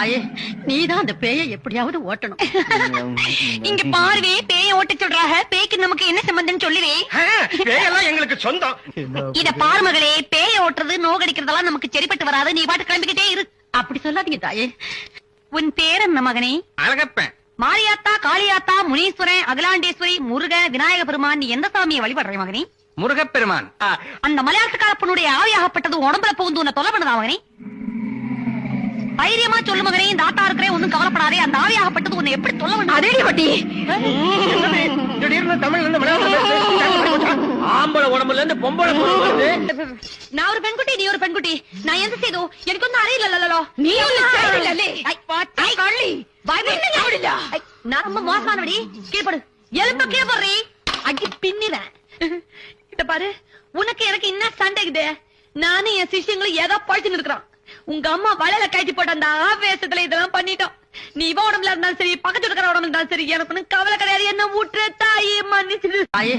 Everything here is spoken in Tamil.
தாயே, நீதான் அந்த பேயை எப்படியாவது ஓட்டணும். இங்க பார்வே பேய ஓட்ட சொல்றாங்க. பேய்க்கு நமக்கு என்ன சம்பந்தம் சொல்லுவே. பேயெல்லாம் எங்களுக்கு சொந்தம். இத பாரு மகளே, பேய ஓட்டுறது நோகடிக்கிறதெல்லாம் நமக்கு சரிப்பட்டு வராது. நீ பாட்டு கிளம்பிக்கிட்டே இரு. அப்படி சொல்லாதீங்க தாயே. உன் பேர் என்ன மகனே? அழகப்பேன். மாரியாத்தா, காளியாத்தா, முனீஸ்வரன், அகிலாண்டேஸ்வரி, முருக, விநாயக பெருமான், நீ எந்த சாமியை வழிபடுற மகனே? முருகப்பெருமான். அந்த மலையாளத்துக்காரப்பனுடைய ஆவியாகப்பட்டது உடம்புல புகுந்து உன்னை தொலை பண்ணுதா மகனே? தைரியமா சொல்லு மகனே, இந்த ஆத்தா இருக்கிறேன், ஒண்ணும் கவலைப்படாதே. அந்த ஆவியாகப்பட்டது உன்னை எப்படி தொலை பண்ணு? அதே பட்டி திடீர்னு தமிழ்ல இருந்து மலையாளம் ஆம்பளை உடம்புல இருந்து பொம்பளை வருது. நான் ஒரு பெண்குட்டி, நீ ஒரு பெண்குட்டி. நான் எந்த செய்தோ எனக்கு ஒன்னும் அறியல. நீ நான் ரொம்ப மோசமானபடி. கீழ்படு, எலும்ப கீழ்படுறி, அடி பின்னிறேன். இத பாரு, உனக்கு எனக்கு என்ன சண்டைக்குது? நானும் என் சிஷ்யங்களும் ஏதோ பழிச்சுன்னு இருக்கிறோம். உங்க அம்மா வலையில கழிச்சு போட்ட அந்த ஆவேசத்துல இதெல்லாம் பண்ணிட்டோம். நீ இவ உடம்புல இருந்தாலும் சரி, பக்கத்து இருக்கிற உடம்புல இருந்தாலும் சரி, எனக்கு ஒன்னும் கவலை கிடையாது. என்ன ஊற்று தாயே, மன்னிச்சிடு தாயே.